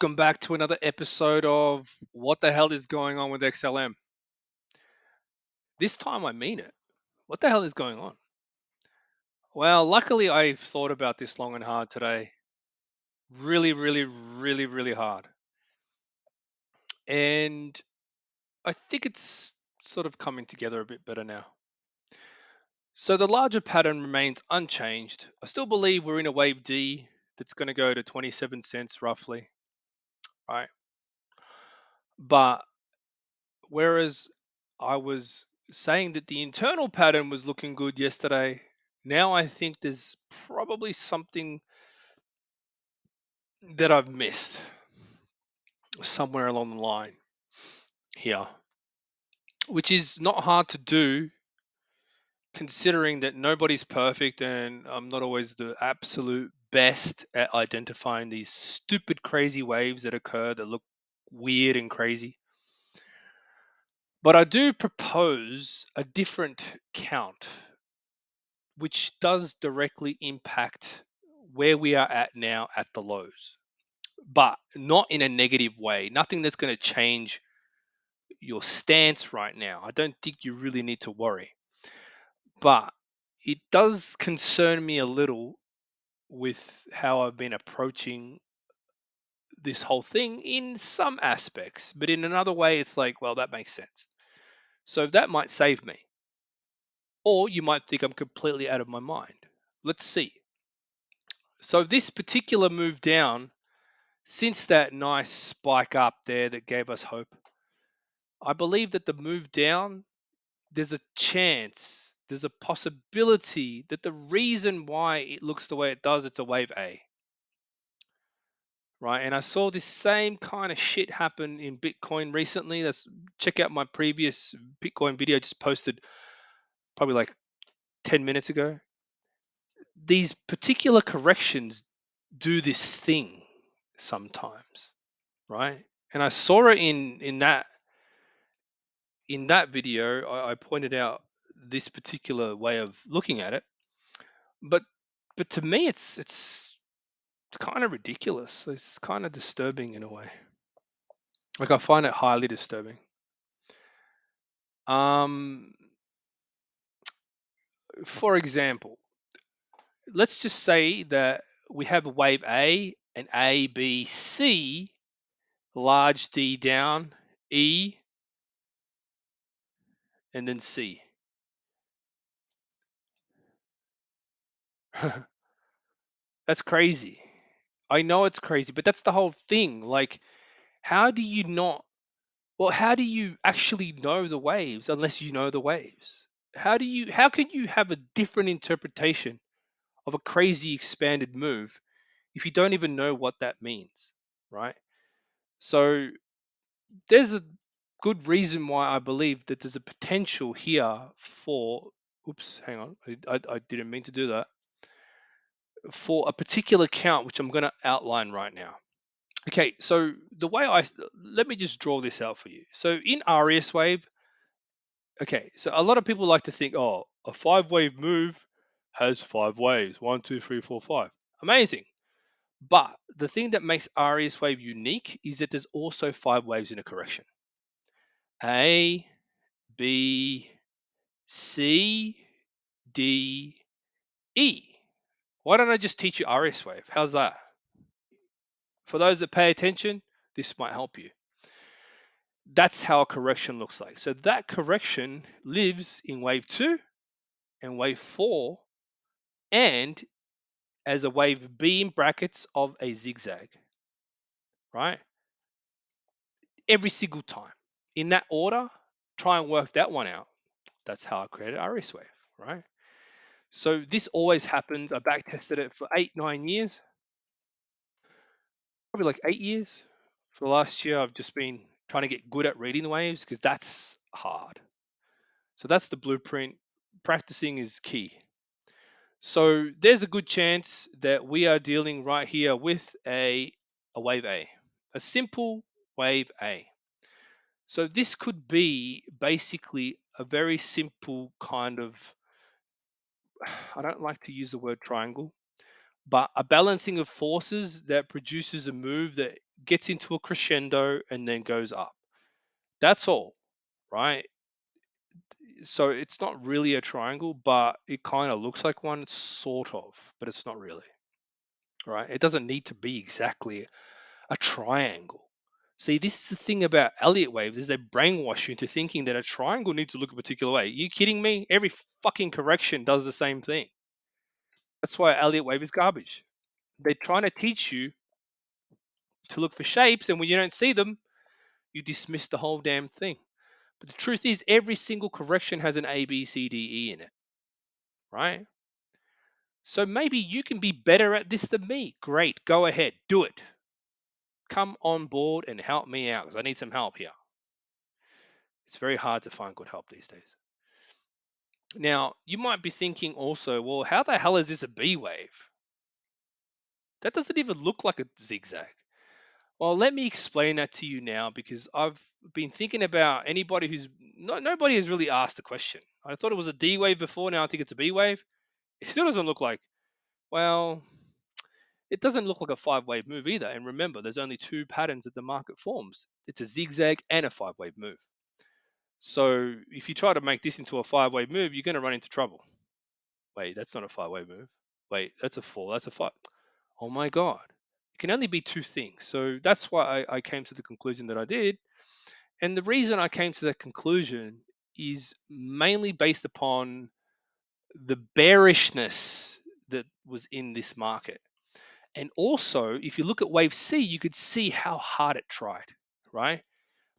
Welcome back to another episode of What the Hell is Going On with XLM. This time I mean it. What the hell is going on? Well, luckily I've thought about this long and hard today. Really, really, really, really hard. And I think it's sort of coming together a bit better now. So the larger pattern remains unchanged. I still believe we're in a wave D that's going to go to 27 cents roughly, right? But whereas I was saying that the internal pattern was looking good yesterday, now I think there's probably something that I've missed somewhere along the line here, which is not hard to do considering that nobody's perfect and I'm not always the absolute best at identifying these stupid, crazy waves that occur that look weird and crazy. But I do propose a different count which does directly impact where we are at now at the lows, but not in a negative way. Nothing that's going to change your stance right now. I don't think you really need to worry. But it does concern me a little with how I've been approaching this whole thing in some aspects, but in another way, it's like, well, that makes sense. So that might save me. Or you might think I'm completely out of my mind. Let's see. So this particular move down, since that nice spike up there that gave us hope, I believe that the move down, there's a chance, there's a possibility that the reason why it looks the way it does, it's a wave A, right? And I saw this same kind of shit happen in Bitcoin recently. That's check out my previous Bitcoin video, I just posted probably like 10 minutes ago. These particular corrections do this thing sometimes, right? And I saw it in that video. I pointed out this particular way of looking at it, but to me, it's kind of ridiculous. It's kind of disturbing in a way. Like I find it highly disturbing. Um, for example, let's just say that we have a wave A and A, B, C, large D down, E, and then C. That's crazy. I know it's crazy, but that's the whole thing. Like, how do you not? Well, how do you actually know the waves unless you know the waves? How can you have a different interpretation of a crazy expanded move if you don't even know what that means, right? So there's a good reason why I believe that there's a potential here for oops, hang on. I didn't mean to do that. For a particular count which I'm going to outline right now. Okay, so the way let me just draw this out for you. So in RES wave, okay, so a lot of people like to think, oh, a 5 wave move has 5 waves. One, two, three, four, five. Amazing. But the thing that makes RES wave unique is that there's also 5 waves in a correction. A, B, C, D, E. Why don't I just teach you RES wave? How's that? For those that pay attention, this might help you. That's how a correction looks like. So that correction lives in wave 2 and wave 4 and as a wave B in brackets of a zigzag, right? Every single time. In that order, try and work that one out. That's how I created RS wave, right? So this always happens. I back tested it for 8, 9 years, probably like 8 years. For the last year, I've just been trying to get good at reading the waves because that's hard. So that's the blueprint. Practicing is key. So there's a good chance that we are dealing right here with a wave a simple wave A. So this could be basically a very simple kind of, I don't like to use the word triangle, but a balancing of forces that produces a move that gets into a crescendo, and then goes up. That's all, right? So it's not really a triangle, but it kind of looks like one, sort of, but it's not really, right? It doesn't need to be exactly a triangle. See, this is the thing about Elliott waves is they brainwash you into thinking that a triangle needs to look a particular way. You kidding me? Every fucking correction does the same thing. That's why Elliott wave is garbage. They're trying to teach you to look for shapes, and when you don't see them, you dismiss the whole damn thing. But the truth is, every single correction has an A, B, C, D, E in it, right? So maybe you can be better at this than me. Great, go ahead, do it. Come on board and help me out because I need some help here. It's very hard to find good help these days. Now, you might be thinking also, well, how the hell is this a B wave? That doesn't even look like a zigzag. Well, let me explain that to you now because I've been thinking about anybody who's nobody has really asked the question. I thought it was a D wave before, now I think it's a B wave. It still doesn't look like, well, it doesn't look like a five wave move either. And remember, there's only two patterns that the market forms, it's a zigzag and a five wave move. So if you try to make this into a five wave move, you're going to run into trouble. Wait, that's not a five wave move. Wait, that's a four. That's a five. Oh my God. It can only be two things. So that's why I came to the conclusion that I did. And the reason I came to that conclusion is mainly based upon the bearishness that was in this market. And also, if you look at wave C, you could see how hard it tried, right?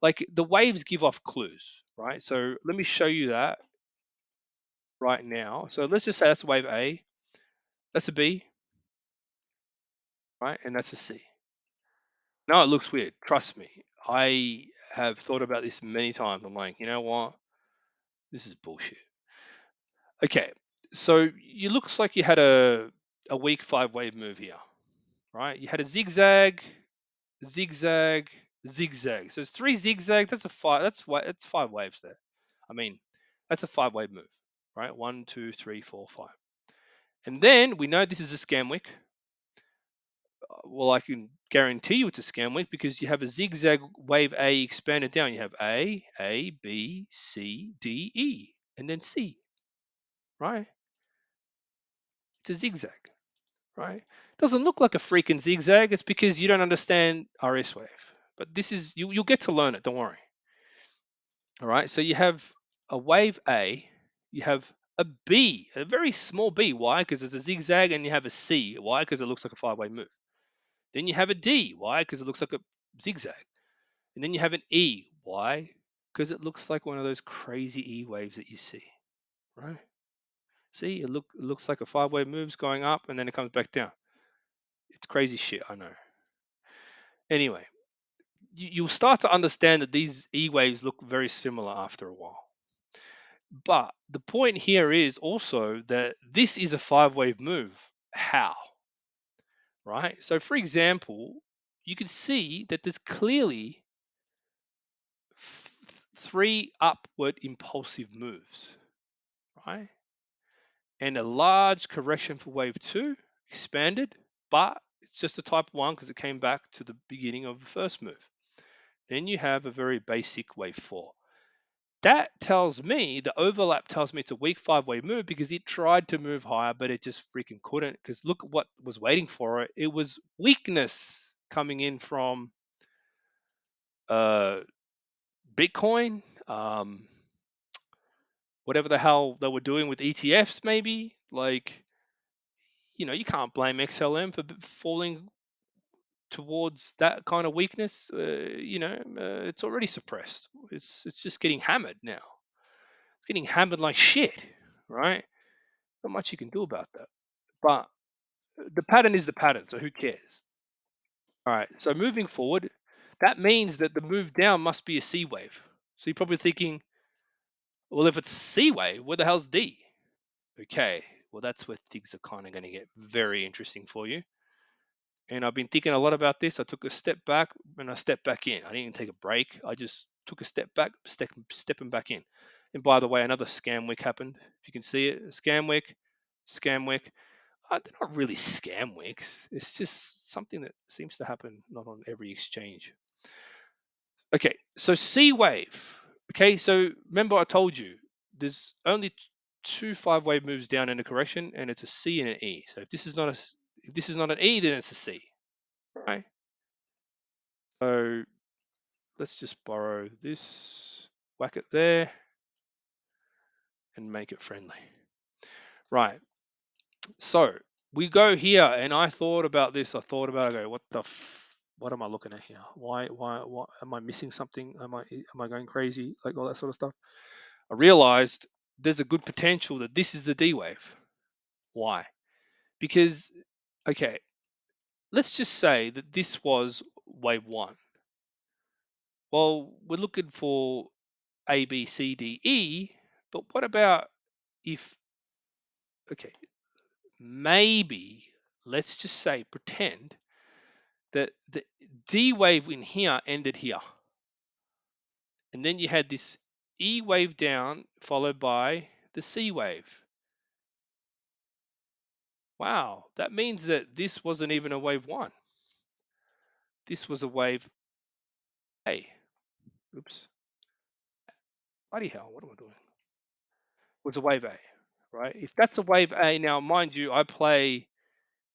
Like the waves give off clues, right? So let me show you that right now. So let's just say that's wave A, that's a B, right? And that's a C. No, it looks weird. Trust me. I have thought about this many times. I'm like, you know what? This is bullshit. Okay. So it looks like you had a weak five wave move here, right? You had a zigzag, zigzag, zigzag. So it's three zigzags. That's a five. That's five waves there. I mean, that's a five wave move, right? One, two, three, four, five. And then we know this is a scam wick. Well, I can guarantee you it's a scam wick because you have a zigzag wave A expanded down. You have A, B, C, D, E, and then C, right? It's a zigzag, right? Doesn't look like a freaking zigzag. It's because you don't understand RS wave. But this is you'll get to learn it. Don't worry. All right. So you have a wave A, you have a B, a very small B. Why? Because there's a zigzag, and you have a C. Why? Because it looks like a five-way move. Then you have a D. Why? Because it looks like a zigzag. And then you have an E. Why? Because it looks like one of those crazy E waves that you see, right? See, it looks like a five-way move's going up and then it comes back down. It's crazy shit, I know. Anyway, you'll start to understand that these E waves look very similar after a while. But the point here is also that this is a five-wave move. How? Right? So, for example, you can see that there's clearly three upward impulsive moves, right? And a large correction for wave two, expanded, but it's just a type one because it came back to the beginning of the first move. Then you have a very basic wave four. That tells me, the overlap tells me it's a weak five-way move because it tried to move higher, but it just freaking couldn't. Because look at what was waiting for it. It was weakness coming in from uh, Bitcoin, whatever the hell they were doing with ETFs, maybe. Like, you can't blame XLM for falling towards that kind of weakness. It's already suppressed. It's just getting hammered now. It's getting hammered like shit, right? Not much you can do about that. But the pattern is the pattern, so who cares? All right, so moving forward, that means that the move down must be a C wave. So you're probably thinking, well, if it's C wave, where the hell's D? Okay, well, that's where things are kind of going to get very interesting for you. And I've been thinking a lot about this. I took a step back and I stepped back in. I didn't even take a break. I just took a step back, stepping back in. And by the way, another scam wick happened. If you can see it, scam wick. they're not really scam wicks. It's just something that seems to happen not on every exchange. Okay, so C wave. Okay, so remember I told you there's only two 5 wave moves down in a correction, and it's a C and an E. So if this is not if this is not an E, then it's a C. Right. So let's just borrow this, whack it there, and make it friendly. Right. So we go here, and I thought about this. I thought about it. I go, what am I looking at here? Why am I missing something? Am I going crazy? Like all that sort of stuff. I realized there's a good potential that this is the D wave. Why? Because, okay, let's just say that this was wave one. Well, we're looking for A, B, C, D, E, but what about if, okay, maybe, let's just say, pretend that the D wave in here ended here. And then you had this E wave down followed by the C wave. Wow, that means that this wasn't even a wave one. This was a wave A. Oops. Bloody hell, what am I doing? It was a wave A, right? If that's a wave A, now mind you, I play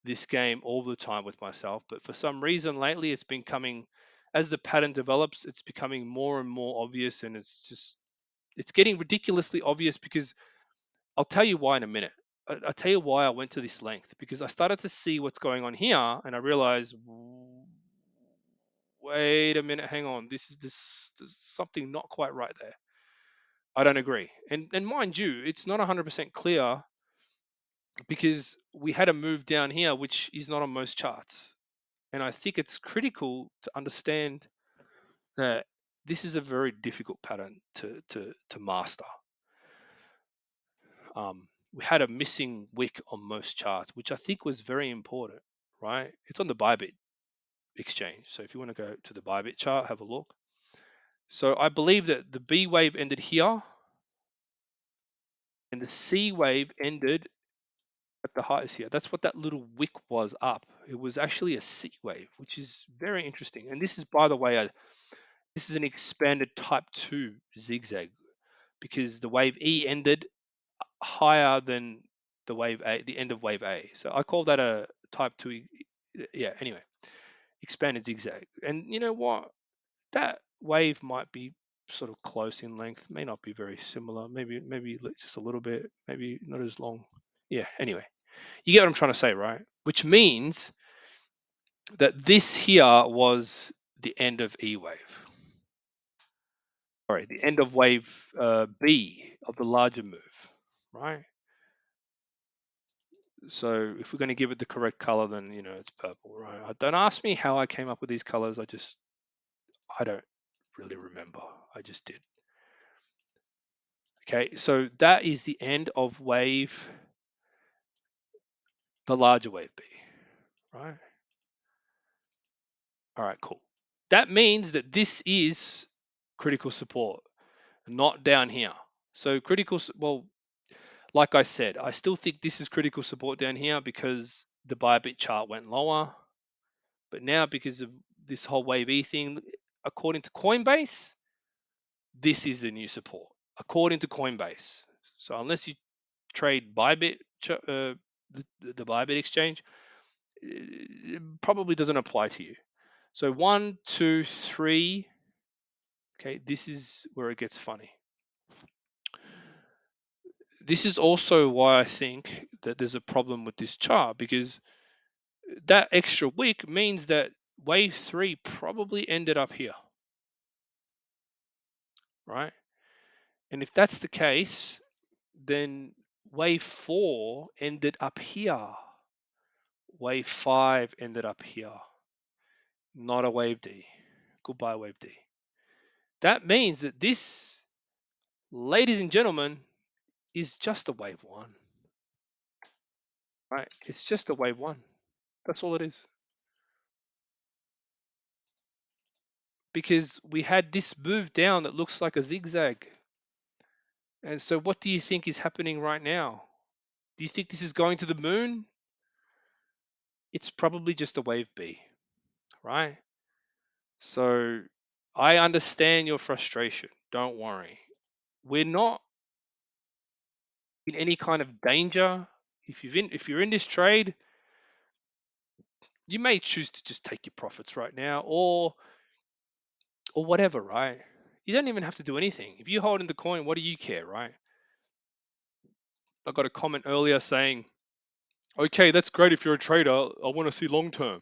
this game all the time with myself, but for some reason lately it's been coming, as the pattern develops, it's becoming more and more obvious, and it's getting ridiculously obvious because I'll tell you why in a minute. I'll tell you why I went to this length, because I started to see what's going on here and I realized, wait a minute, hang on, there's something not quite right there. I don't agree. And mind you, it's not 100% clear because we had a move down here which is not on most charts. And I think it's critical to understand that this is a very difficult pattern to master. We had a missing wick on most charts, which I think was very important, right? It's on the Bybit exchange. So if you want to go to the Bybit chart, have a look. So I believe that the B wave ended here and the C wave ended at the highest here. That's what that little wick was up. It was actually a C wave, which is very interesting. And this is, by the way, this is an expanded type 2 zigzag because the wave E ended higher than the wave A, the end of wave A. So I call that a type 2. Yeah, anyway, expanded zigzag. And you know what? That wave might be sort of close in length, may not be very similar, maybe just a little bit, maybe not as long. Yeah, anyway, you get what I'm trying to say, right? Which means that this here was the end of E wave. Sorry, the end of wave B of the larger move, right? So if we're going to give it the correct color, then it's purple, right? Don't ask me how I came up with these colors. I don't really remember. I just did. Okay, so that is the end of wave, the larger wave B, right? All right, cool. That means that this is critical support, not down here. So well, like I said, I still think this is critical support down here because the Bybit chart went lower. But now because of this whole wave E thing, according to Coinbase, this is the new support, according to Coinbase. So unless you trade Bybit, the Bybit exchange, it probably doesn't apply to you. So 1, 2, 3. Okay, this is where it gets funny. This is also why I think that there's a problem with this chart, because that extra wick means that wave 3 probably ended up here, right? And if that's the case, then wave 4 ended up here. Wave 5 ended up here. Not a wave D. Goodbye, wave D. That means that this, ladies and gentlemen, is just a wave 1. Right? It's just a wave 1. That's all it is. Because we had this move down that looks like a zigzag. And so what do you think is happening right now? Do you think this is going to the moon? it's probably just a wave B, right? So I understand your frustration. Don't worry. We're not in any kind of danger. If you're in this trade, you may choose to just take your profits right now, or whatever, right? You don't even have to do anything. If you hold in the coin, what do you care, right? I got a comment earlier saying, "Okay, that's great if you're a trader. I want to see long term."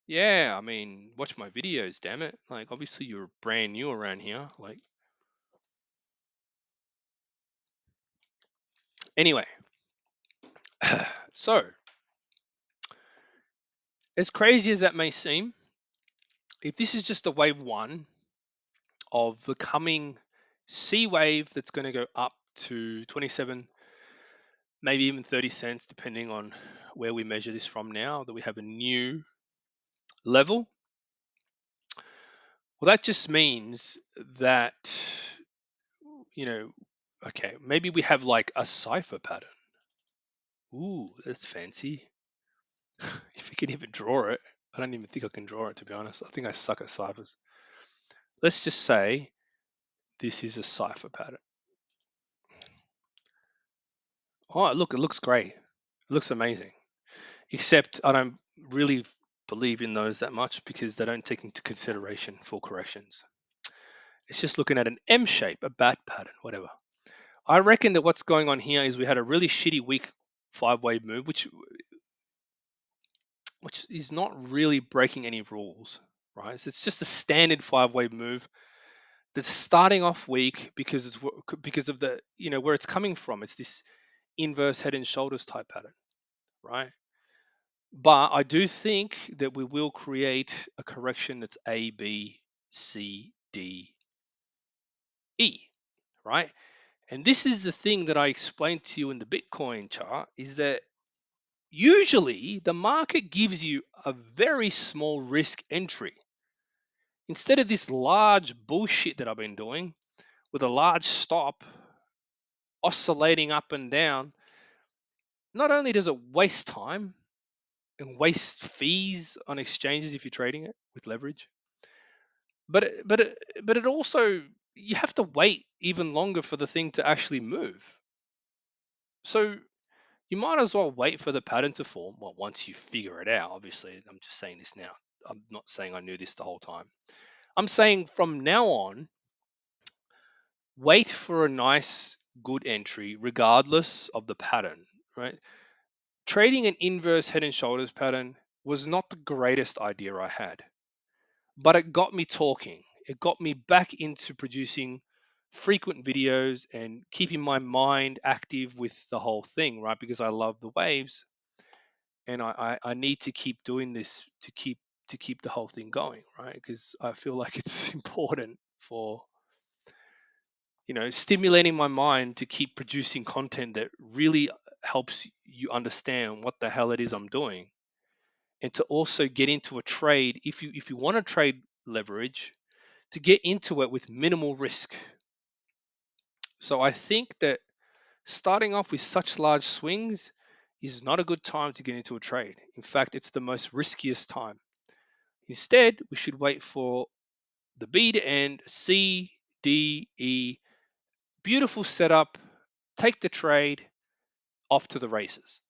Yeah, I mean, watch my videos, damn it. Like, obviously, you're brand new around here. Like, anyway, so as crazy as that may seem, if this is just a wave one of the coming C wave that's going to go up to 27, maybe even 30 cents, depending on where we measure this from now, that we have a new level, well, that just means that, you know, okay, maybe we have like a cipher pattern. Ooh, that's fancy. If you can even draw it. I don't even think I can draw it, to be honest. I think I suck at ciphers. Let's just say this is a cipher pattern. Oh, look, it looks great. It looks amazing. Except I don't really believe in those that much because they don't take into consideration full corrections. It's just looking at an M shape, a bat pattern, whatever. I reckon that what's going on here is we had a really shitty weak five-wave move, which is not really breaking any rules, right? So it's just a standard five-wave move that's starting off weak because of the where it's coming from. It's this inverse head and shoulders type pattern, right? But I do think that we will create a correction that's A, B, C, D, E, right? And this is the thing that I explained to you in the Bitcoin chart is that usually the market gives you a very small risk entry. Instead of this large bullshit that I've been doing with a large stop oscillating up and down, not only does it waste time and waste fees on exchanges if you're trading it with leverage, but it also you have to wait even longer for the thing to actually move. So you might as well wait for the pattern to form. Well, once you figure it out, obviously, I'm just saying this now. I'm not saying I knew this the whole time. I'm saying from now on, wait for a nice, good entry, regardless of the pattern, right? Trading an inverse head and shoulders pattern was not the greatest idea I had, but it got me talking. It got me back into producing frequent videos and keeping my mind active with the whole thing, right? Because I love the waves and I need to keep doing this to keep the whole thing going, right? Because I feel like it's important for stimulating my mind to keep producing content that really helps you understand what the hell it is I'm doing, and to also get into a trade if you want to trade leverage, to get into it with minimal risk. So I think that starting off with such large swings is not a good time to get into a trade. In fact, it's the most riskiest time. Instead, we should wait for the B to end, C, D, E, beautiful setup, take the trade, off to the races,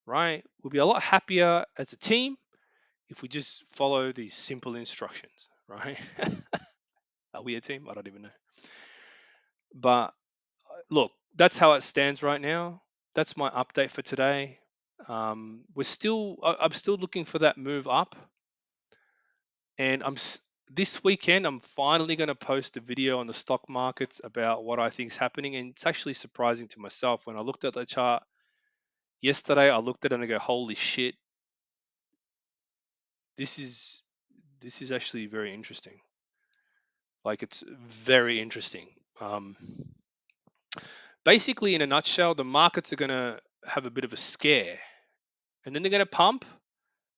right? We'll be a lot happier as a team if we just follow these simple instructions, right? Are we a team? I don't even know. But look, that's how it stands right now. That's my update for today. I'm still looking for that move up, and this weekend I'm finally going to post a video on the stock markets about what I think is happening, and it's actually surprising to myself when I looked at the chart yesterday. I looked at it and I go, "Holy shit, this is this is actually very interesting." Like it's very interesting. Basically, in a nutshell, the markets are going to have a bit of a scare, and then they're going to pump.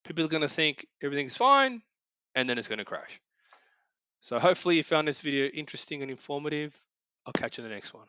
People are going to think everything's fine, and then it's going to crash. So hopefully you found this video interesting and informative. I'll catch you in the next one.